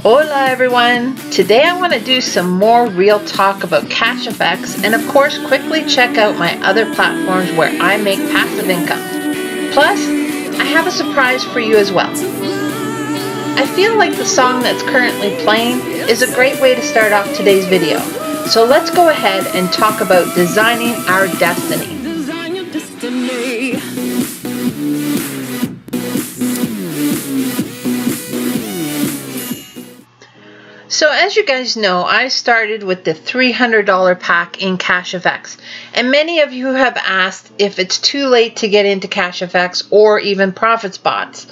Hola everyone! Today I want to do some more real talk about Cashfx and of course quickly check out my other platforms where I make passive income. Plus, I have a surprise for you as well. I feel like the song that's currently playing is a great way to start off today's video. So let's go ahead and talk about designing our destiny. So as you guys know, I started with the $300 pack in Cashfx, and many of you have asked if it's too late to get into Cashfx or even profit spots.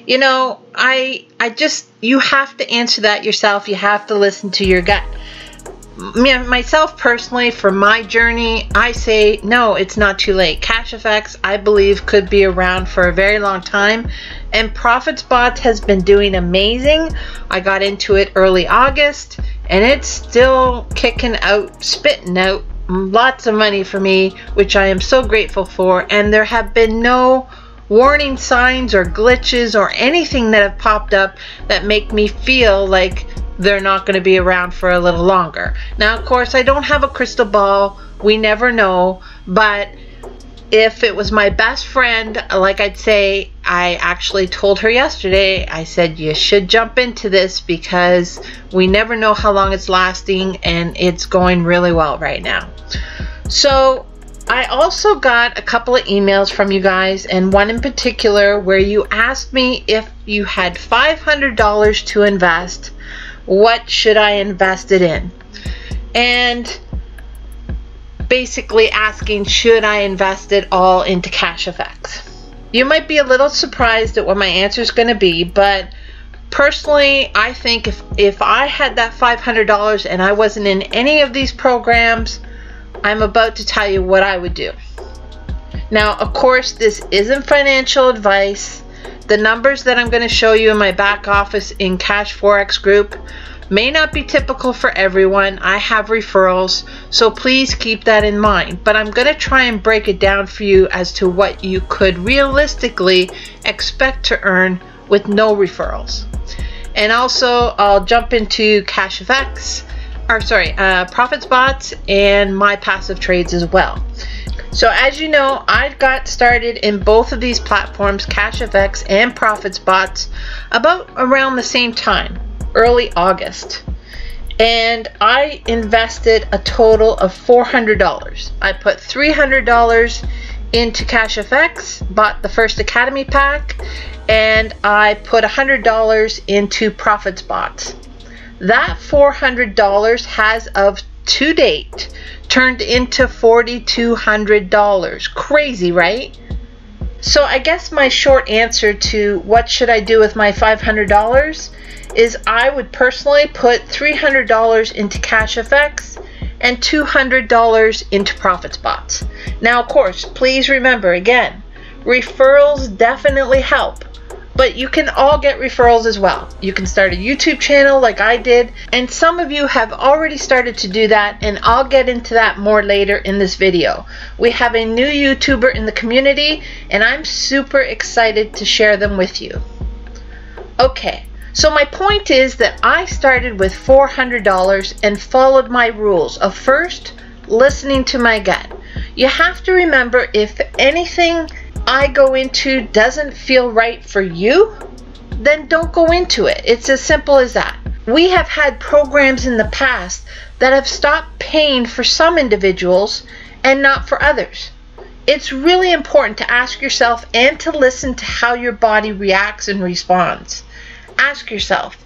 You know, you have to answer that yourself. You have to listen to your gut. Myself personally, for my journey, I say no, it's not too late. Cashfx, I believe, could be around for a very long time, and Profit Spots has been doing amazing. I got into it early August, and it's still kicking out, spitting out lots of money for me, which I am so grateful for. And there have been no warning signs or glitches or anything that have popped up that make me feel like they're not going to be around for a little longer. Now, of course, I don't have a crystal ball. We never know. But if it was my best friend, like I'd say, I actually told her yesterday, I said, you should jump into this because we never know how long it's lasting, and it's going really well right now. So I also got a couple of emails from you guys, and one in particular where you asked me if you had $500 to invest, what should I invest it in? And basically asking, should I invest it all into Cashfx? You might be a little surprised at what my answer is going to be, but personally, I think if I had that $500 and I wasn't in any of these programs, I'm about to tell you what I would do. Now, of course, this isn't financial advice. The numbers that I'm going to show you in my back office in Cash Forex group may not be typical for everyone. I have referrals, so please keep that in mind. But I'm going to try and break it down for you as to what you could realistically expect to earn with no referrals. And also, I'll jump into Cashfx, Profit Spots, and my passive trades as well. So as you know, I got started in both of these platforms, Cashfx and Profit Spots, about around the same time, early August. And I invested a total of $400. I put $300 into Cashfx, bought the first Academy pack, and I put $100 into Profit Spots. That $400 has to date turned into $4,200. Crazy, right? So I guess my short answer to what should I do with my $500 is I would personally put $300 into Cashfx and $200 into Profit Spots. Now, of course, please remember, again, referrals definitely help. But you can all get referrals as well. You can start a YouTube channel like I did, and some of you have already started to do that, and I'll get into that more later in this video. We have a new YouTuber in the community, and I'm super excited to share them with you. Okay, so my point is that I started with $400 and followed my rules of first, listening to my gut. You have to remember, if anything I go into doesn't feel right for you, then don't go into it. It's as simple as that. We have had programs in the past that have stopped paying for some individuals and not for others. It's really important to ask yourself and to listen to how your body reacts and responds. Ask yourself,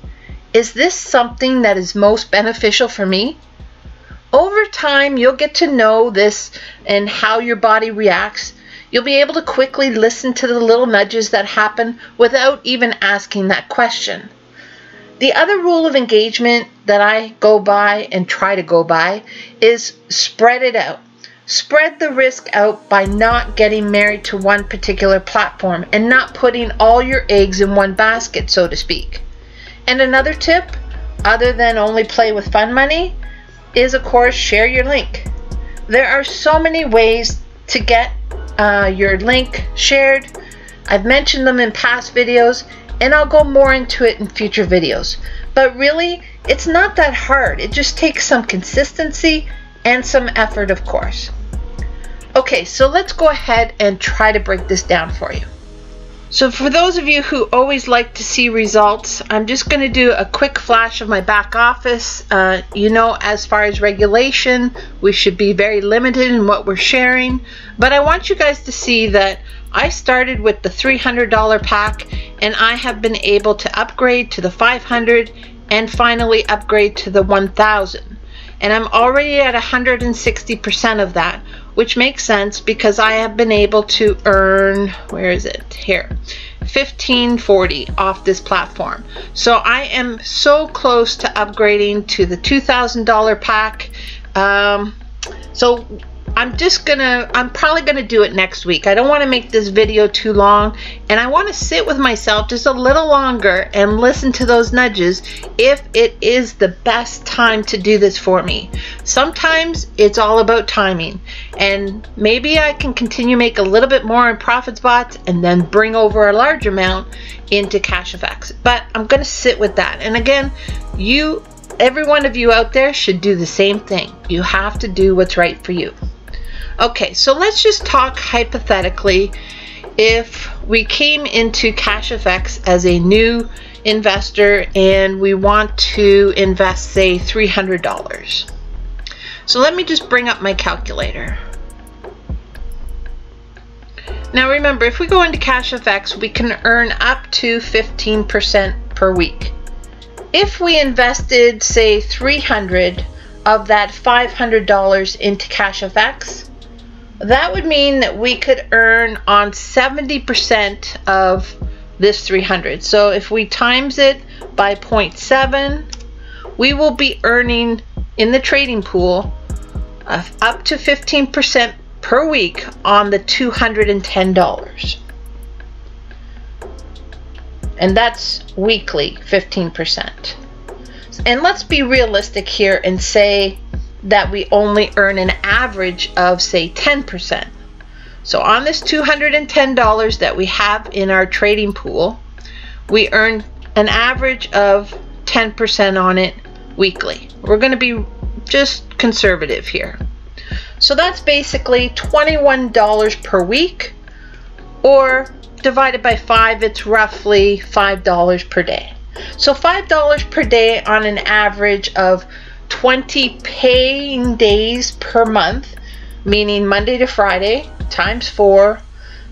is this something that is most beneficial for me? Over time, you'll get to know this and how your body reacts. You'll be able to quickly listen to the little nudges that happen without even asking that question. The other rule of engagement that I go by and try to go by is spread it out. Spread the risk out by not getting married to one particular platform and not putting all your eggs in one basket, so to speak. And another tip, other than only play with fun money, is of course share your link. There are so many ways to get your link shared. I've mentioned them in past videos, and I'll go more into it in future videos. But really, it's not that hard. It just takes some consistency and some effort, of course. Okay, so let's go ahead and try to break this down for you. So for those of you who always like to see results, I'm just going to do a quick flash of my back office. You know, as far as regulation, we should be very limited in what we're sharing. But I want you guys to see that I started with the $300 pack, and I have been able to upgrade to the $500 and finally upgrade to the $1,000. And I'm already at 160% of that, which makes sense because I have been able to earn, where is it? Here, $15.40 off this platform. So I am so close to upgrading to the $2,000 pack. So I'm probably gonna do it next week. I don't want to make this video too long, and I want to sit with myself just a little longer and listen to those nudges if it is the best time to do this for me. Sometimes it's all about timing, and maybe I can continue make a little bit more in Profit Spots and then bring over a large amount into Cashfx. But I'm gonna sit with that. And again, every one of you out there should do the same thing. You have to do what's right for you. Okay, so let's just talk hypothetically. If we came into Cashfx as a new investor and we want to invest, say, $300. So let me just bring up my calculator. Now remember, if we go into Cashfx, we can earn up to 15% per week. If we invested, say, $300 of that $500 into Cashfx, that would mean that we could earn on 70% of this 300. So if we times it by 0.7, we will be earning in the trading pool up to 15% per week on the $210. And that's weekly, 15%. And let's be realistic here and say that we only earn an average of, say, 10%. So on this $210 that we have in our trading pool, we earn an average of 10% on it weekly. We're going to be just conservative here. So that's basically $21 per week, or divided by 5, it's roughly $5 per day. So $5 per day on an average of 20 paying days per month, meaning Monday to Friday times 4.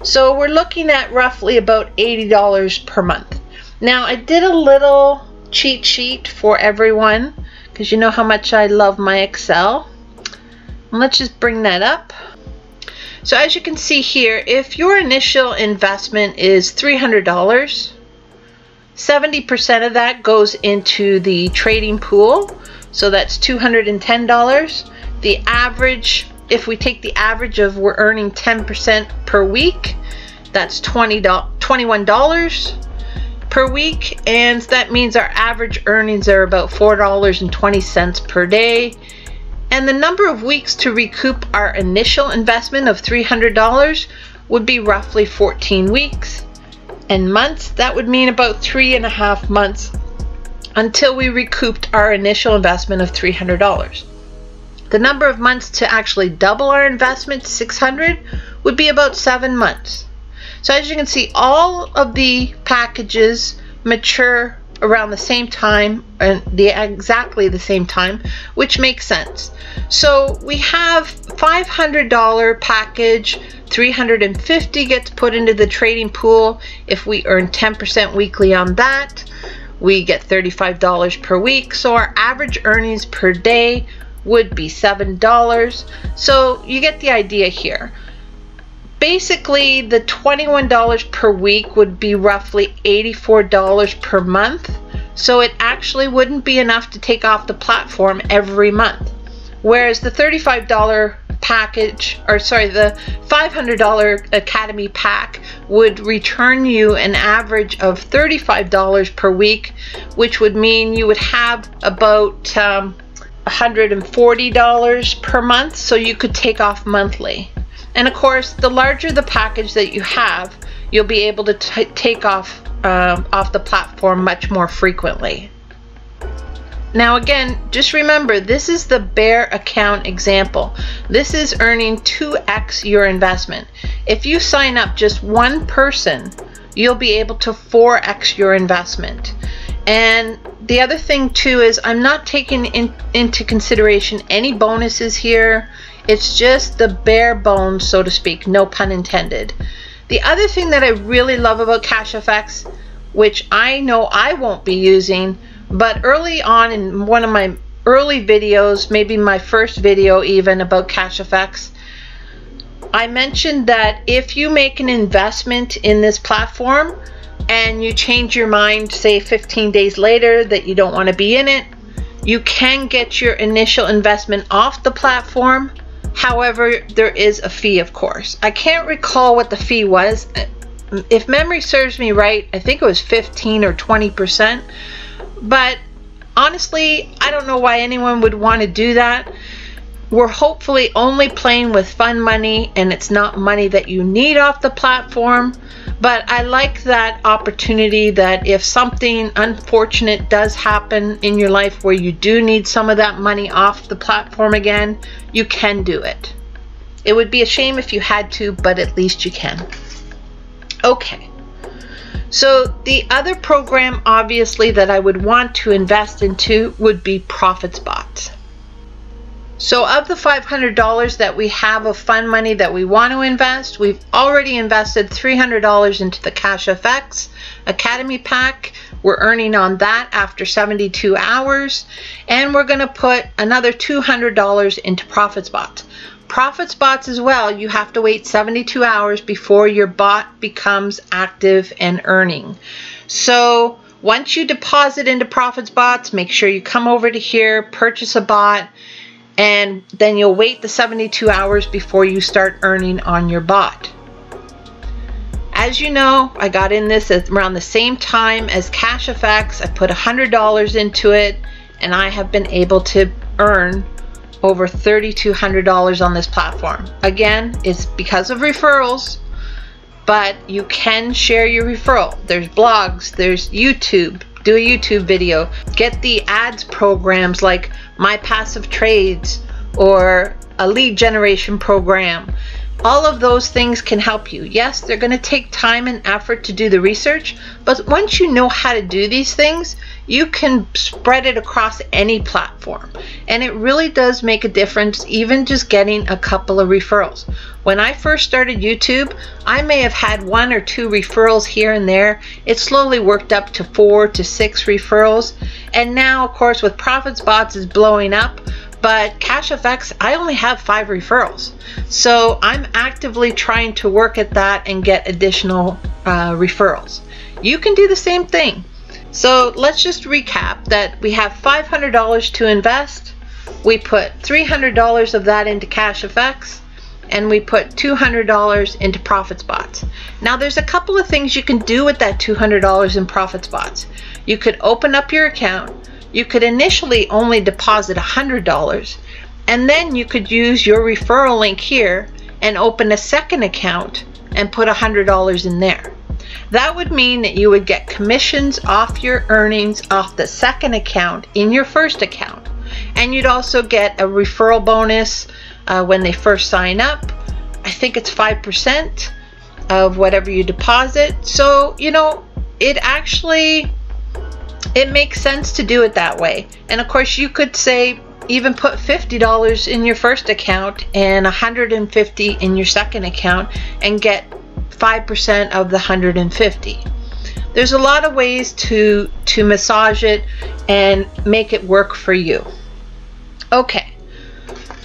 So we're looking at roughly about $80 per month. Now I did a little cheat sheet for everyone because you know how much I love my Excel. And let's just bring that up. So as you can see here, if your initial investment is $300, 70% of that goes into the trading pool. So that's $210. The average, if we take the average of we're earning 10% per week, that's $21 per week. And that means our average earnings are about $4.20 per day. And the number of weeks to recoup our initial investment of $300 would be roughly 14 weeks. And months, that would mean about 3.5 months until we recouped our initial investment of $300. The number of months to actually double our investment to $600 would be about 7 months. So as you can see, all of the packages mature around the same time, and exactly the same time, which makes sense. So we have $500 package, $350 gets put into the trading pool. If we earn 10% weekly on that, we get $35 per week. So our average earnings per day would be $7. So you get the idea here. Basically, the $21 per week would be roughly $84 per month. So it actually wouldn't be enough to take off the platform every month. Whereas the $35 package, or sorry, the $500 Academy pack would return you an average of $35 per week, which would mean you would have about $140 per month, so you could take off monthly. And of course, the larger the package that you have, you'll be able to take off the platform much more frequently. Now again, just remember, this is the bare account example. This is earning 2x your investment. If you sign up just one person, you'll be able to 4x your investment. And the other thing too is I'm not taking into consideration any bonuses here. It's just the bare bones, so to speak, no pun intended. The other thing that I really love about Cashfx, which I know I won't be using, but early on in one of my early videos, maybe my first video even about Cashfx, I mentioned that if you make an investment in this platform and you change your mind, say 15 days later, that you don't want to be in it, you can get your initial investment off the platform. However, there is a fee, of course. I can't recall what the fee was. If memory serves me right, I think it was 15 or 20%. But honestly, I don't know why anyone would want to do that. We're hopefully only playing with fun money, and it's not money that you need off the platform. But I like that opportunity that if something unfortunate does happen in your life where you do need some of that money off the platform again, you can do it. It would be a shame if you had to, but at least you can. Okay. So the other program, obviously, that I would want to invest into would be ProfitSpots. So of the $500 that we have of fun money that we want to invest, we've already invested $300 into the Cashfx Academy pack. We're earning on that after 72 hours. And we're going to put another $200 into ProfitSpots. ProfitSpots as well, you have to wait 72 hours before your bot becomes active and earning. So once you deposit into ProfitSpots, make sure you come over to here, purchase a bot, and then you'll wait the 72 hours before you start earning on your bot. As you know, I got in this at around the same time as Cashfx. I put $100 into it, and I have been able to earn over $3,200 on this platform. Again, it's because of referrals, but you can share your referral. There's blogs, there's YouTube. Do a YouTube video. Get the ads programs like My Passive Trades or a lead generation program. All of those things can help you. Yes, they're going to take time and effort to do the research, but once you know how to do these things, you can spread it across any platform. And it really does make a difference, even just getting a couple of referrals. When I first started YouTube, I may have had 1 or 2 referrals here and there. It slowly worked up to 4 to 6 referrals. And now, of course, with ProfitSpots is blowing up, but Cashfx, I only have 5 referrals. So I'm actively trying to work at that and get additional referrals. You can do the same thing. So let's just recap that we have $500 to invest. We put $300 of that into Cashfx, and we put $200 into ProfitSpots. Now there's a couple of things you can do with that $200 in ProfitSpots. You could open up your account. You could initially only deposit $100, and then you could use your referral link here and open a second account and put $100 in there. That would mean that you would get commissions off your earnings off the second account in your first account. And you'd also get a referral bonus when they first sign up. I think it's 5% of whatever you deposit. So, you know, it makes sense to do it that way. And of course, you could say even put $50 in your first account and $150 in your second account and get 5% of the $150. There's a lot of ways to massage it and make it work for you. Okay,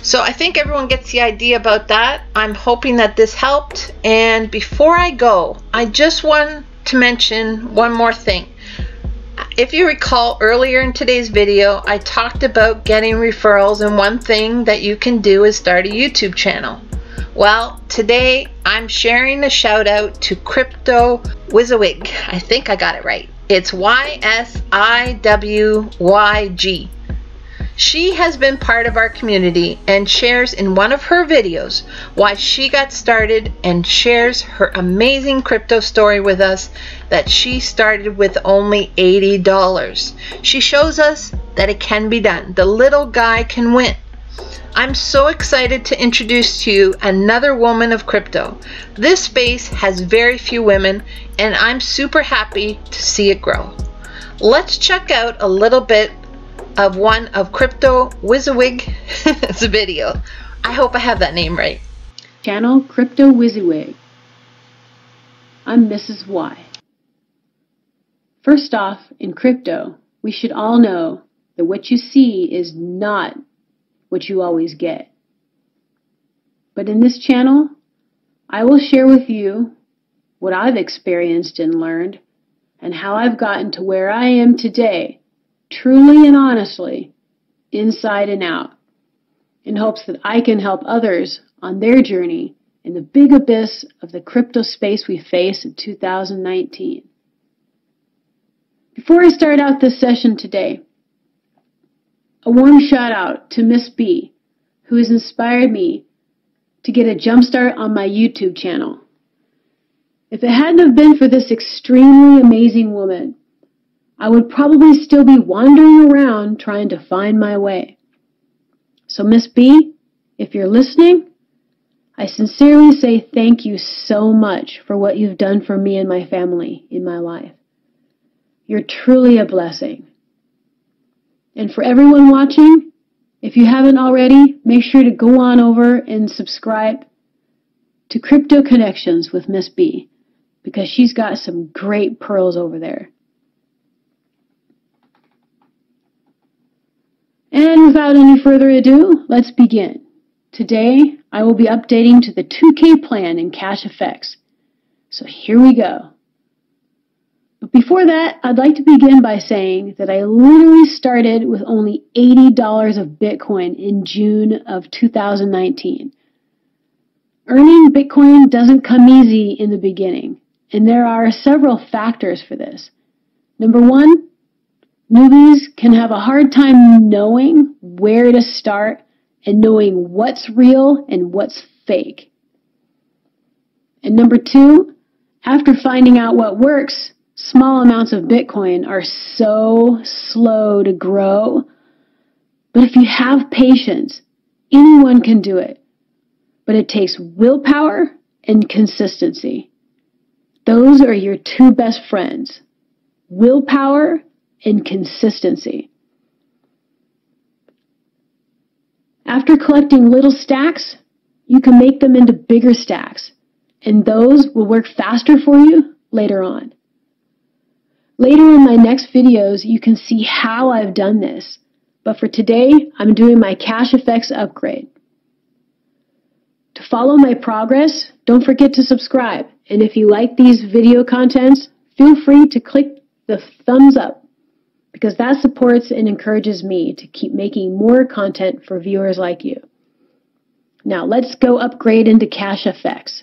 so I think everyone gets the idea about that. I'm hoping that this helped. And before I go, I just want to mention one more thing. If you recall earlier in today's video, I talked about getting referrals, and one thing that you can do is start a YouTube channel. Well, today I'm sharing a shout out to WYSIWYG. I think I got it right. It's WYSIWYG. She has been part of our community and shares in one of her videos why she got started, and shares her amazing crypto story with us that she started with only $80. She shows us that it can be done. The little guy can win. I'm so excited to introduce to you another woman of crypto. This space has very few women, and I'm super happy to see it grow. Let's check out a little bit of one of Crypto WYSIWYG's video. I hope I have that name right. Channel Crypto WYSIWYG. I'm Mrs. Y. First off, in crypto, we should all know that what you see is not what you always get. But in this channel, I will share with you what I've experienced and learned, and how I've gotten to where I am today, truly and honestly, inside and out, in hopes that I can help others on their journey in the big abyss of the crypto space we face in 2019. Before I start out this session today, a warm shout out to Miss B, who has inspired me to get a jump start on my YouTube channel. If it hadn't have been for this extremely amazing woman, I would probably still be wandering around trying to find my way. So Miss B, if you're listening, I sincerely say thank you so much for what you've done for me and my family in my life. You're truly a blessing. And for everyone watching, if you haven't already, make sure to go on over and subscribe to Crypto Connections with Miss B, because she's got some great pearls over there. And without any further ado, let's begin. Today, I will be updating to the 2K plan in Cashfx. So here we go. But before that, I'd like to begin by saying that I literally started with only $80 of Bitcoin in June of 2019. Earning Bitcoin doesn't come easy in the beginning, and there are several factors for this. Number one, newbies can have a hard time knowing where to start and knowing what's real and what's fake. And number two, after finding out what works, small amounts of Bitcoin are so slow to grow. But if you have patience, anyone can do it. But it takes willpower and consistency. Those are your two best friends. Willpower and consistency. After collecting little stacks, you can make them into bigger stacks, and those will work faster for you later on. Later in my next videos, you can see how I've done this, but for today, I'm doing my Cashfx upgrade. To follow my progress, don't forget to subscribe, and if you like these video contents, feel free to click the thumbs up, because that supports and encourages me to keep making more content for viewers like you. Now let's go upgrade into Cashfx.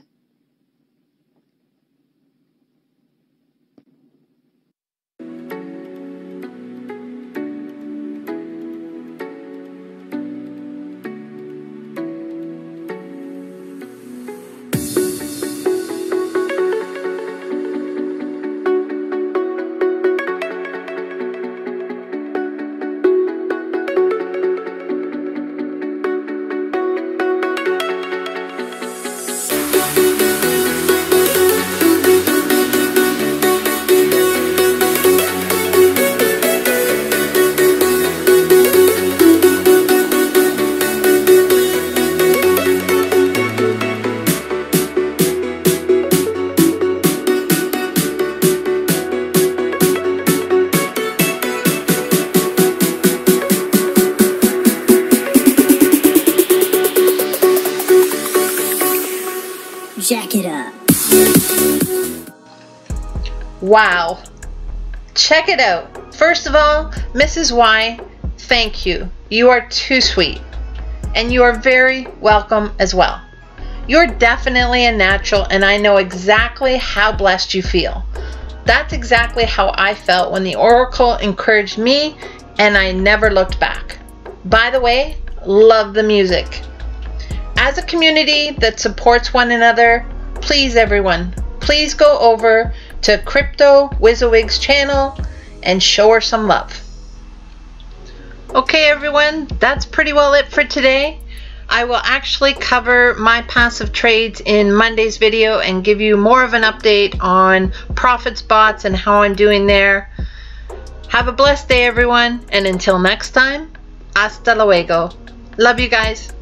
Jack it up. Wow. Check it out. First of all, Mrs. Y, thank you. You are too sweet. And you are very welcome as well. You're definitely a natural, and I know exactly how blessed you feel. That's exactly how I felt when the Oracle encouraged me, and I never looked back. By the way, love the music. As a community that supports one another, please everyone, please go over to Crypto WYSIWYG's channel and show her some love. Okay everyone, that's pretty well it for today. I will actually cover my passive trades in Monday's video and give you more of an update on profit spots and how I'm doing there. Have a blessed day everyone, and until next time, hasta luego. Love you guys.